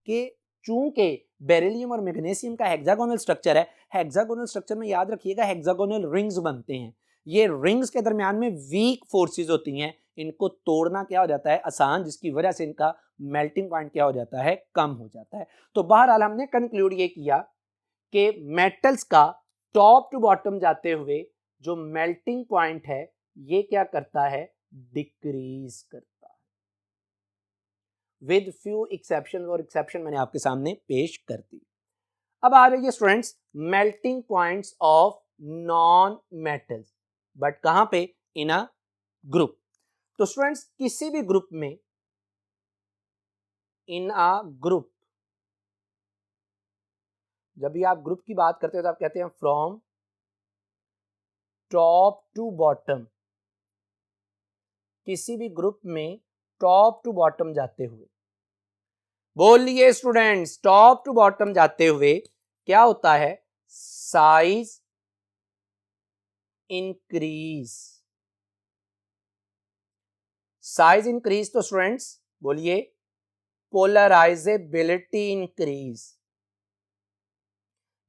कि चूंकि बेरिलियम और मैग्नीशियम का हेक्सागोनल स्ट्रक्चर है, हेक्सागोनल स्ट्रक्चर में याद रखिएगा हेक्सागोनल रिंग्स बनते हैं। ये रिंग्स के दरमियान में वीक फोर्सेस होती हैं, इनको तोड़ना क्या हो जाता है, आसान, जिसकी वजह से इनका मेल्टिंग पॉइंट क्या हो जाता है, कम हो जाता है। तो बहरहाल हमने कंक्लूड ये किया कि मेटल्स का टॉप टू बॉटम जाते हुए जो मेल्टिंग पॉइंट है ये क्या करता है, डिक्रीज करता है, विद फ्यू एक्सेप्शन, और एक्सेप्शन मैंने आपके सामने पेश कर दी। अब आ जाइए students melting points of non metals, but कहां पे, इन अ ग्रुप। तो स्टूडेंट्स किसी भी ग्रुप में, इन अ ग्रुप, जब भी आप ग्रुप की बात करते हो तो आप कहते हैं फ्रॉम टॉप टू बॉटम, किसी भी ग्रुप में टॉप टू बॉटम जाते हुए, बोलिए स्टूडेंट्स, टॉप टू बॉटम जाते हुए क्या होता है, साइज इंक्रीज। साइज इंक्रीज तो स्टूडेंट्स बोलिए पोलराइजेबिलिटी इंक्रीज।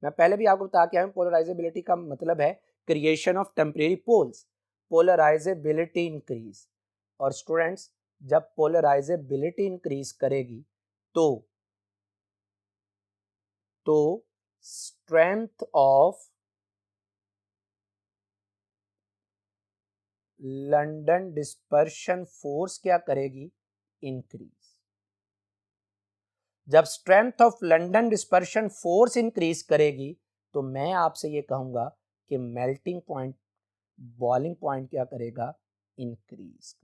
मैं पहले भी आपको बता के आया हूं, पोलराइजेबिलिटी का मतलब है creation of temporary poles, polarizability increase. और स्टूडेंट्स जब पोलराइजेबिलिटी इंक्रीज करेगी तो strength of London dispersion force क्या करेगी, इंक्रीज। जब strength of London dispersion force increase करेगी तो मैं आपसे ये कहूंगा कि मेल्टिंग पॉइंट, बॉइलिंग पॉइंट क्या करेगा, इंक्रीज।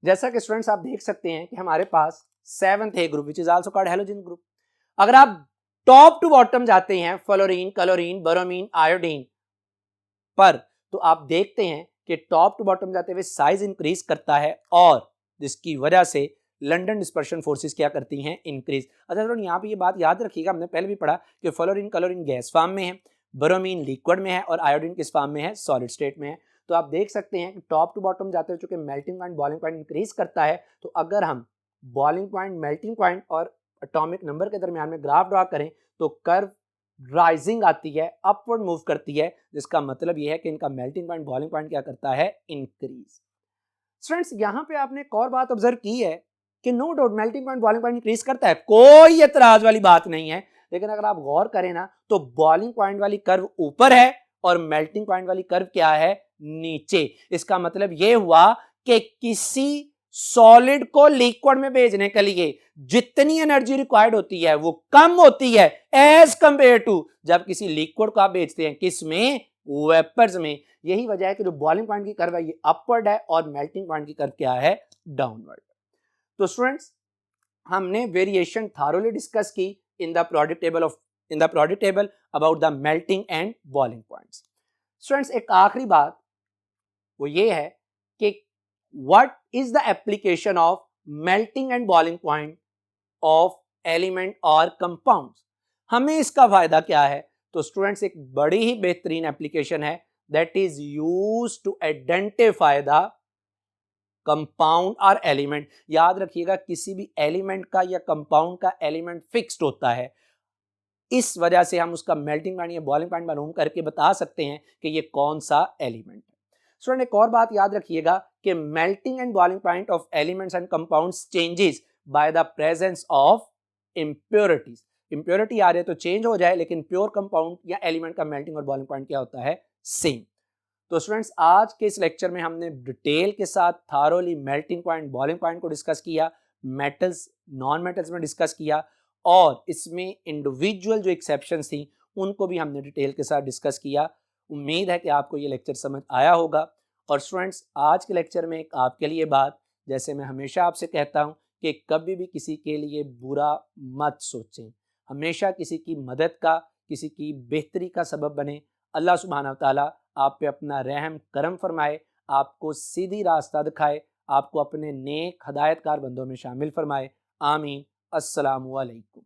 जैसा कि स्टूडेंट्स आप देख सकते हैं कि हमारे पास 7th A group which is also called halogen group. अगर आप टॉप टू बॉटम जाते हैं फ्लोरीन, क्लोरीन, ब्रोमीन, आयोडीन पर, तो आप देखते हैं कि टॉप टू बॉटम जाते हुए साइज इंक्रीज करता है और जिसकी वजह से लंदन डिस्पर्शन फोर्सेस क्या करती हैं, इंक्रीज। अच्छा यहाँ पे ये बात याद रखिएगा, हमने पहले भी पढ़ा कि फ्लोरीन, क्लोरीन गैस फॉर्म में है, ब्रोमीन लिक्विड में है और आयोडीन किस फॉर्म में है, सॉलिड स्टेट में है। तो आप देख सकते हैं कि टॉप टू बॉटम जाते हुए चूंकि melting point, boiling point increase करता है, तो अगर हम बॉइलिंग पॉइंट, मेल्टिंग पॉइंट और एटॉमिक नंबर के दरमियान में ग्राफ ड्रॉ करें तो कर्व राइजिंग आती है, अपवर्ड मूव करती है, जिसका मतलब यह है कि इनका मेल्टिंग पॉइंट, बॉइलिंग पॉइंट क्या करता है, इंक्रीज। स्टूडेंट्स यहां पे आपने एक और बात ऑब्जर्व की है कि no doubt melting point, boiling point increase करता है, कोई एतराज वाली बात नहीं है। लेकिन अगर आप गौर करें ना तो बॉइलिंग पॉइंट वाली कर्व ऊपर है और मेल्टिंग पॉइंट वाली कर्व क्या है, नीचे। इसका मतलब यह हुआ कि किसी सॉलिड को लिक्विड में भेजने के लिए जितनी एनर्जी रिक्वायर्ड होती है वो कम होती है एज कंपेयर टू जब किसी लिक्विड को आप भेजते हैं किस में, वेपर्स में। यही वजह है कि जो बॉइलिंग पॉइंट की कर्व है ये अपवर्ड है और मेल्टिंग पॉइंट की कर्व क्या है, डाउनवर्ड। तो स्टूडेंट्स हमने वेरिएशन थारोली डिस्कस की in the product table about the melting and boiling points. Students एक आखिरी बात वो ये है कि what is the application of melting and boiling point of element or compounds, हमें इसका फायदा क्या है। तो स्टूडेंट्स एक बड़ी ही बेहतरीन एप्लीकेशन है that is used to identify the compound or element। याद रखिएगा किसी भी एलिमेंट का या कंपाउंड का एलिमेंट फिक्स्ड होता है, इस वजह से हम उसका मेल्टिंग पॉइंट या बॉइलिंग पॉइंट मालूम करके बता सकते हैं कि ये कौन सा एलिमेंट है। स्टूडेंट एक और बात याद रखिएगा कि melting and boiling point of elements and compounds changes by the presence of impurities. Impurity आ रही है तो चेंज हो जाए, लेकिन प्योर कंपाउंड या एलिमेंट का मेल्टिंग और बॉइलिंग पॉइंट क्या होता है, सेम। तो स्टूडेंट्स आज के इस लेक्चर में हमने डिटेल के साथ thoroughly melting point, boiling point को डिस्कस किया, मेटल्स, नॉन मेटल्स में डिस्कस किया और इसमें इंडिविजुअल जो एक्सेप्शंस थी उनको भी हमने डिटेल के साथ डिस्कस किया। उम्मीद है कि आपको ये लेक्चर समझ आया होगा। और स्टूडेंट्स आज के लेक्चर में एक आपके लिए बात जैसे मैं हमेशा आपसे कहता हूँ कि कभी भी किसी के लिए बुरा मत सोचें, हमेशा किसी की मदद का, किसी की बेहतरी का सबब बने। अल्लाह सुब्हानहू व तआला आप पे अपना रहम करम फरमाए, आपको सीधी रास्ता दिखाए, आपको अपने नेक हदायतकार बंदों में शामिल फरमाए। आमीन। अस्सलामु अलैकुम।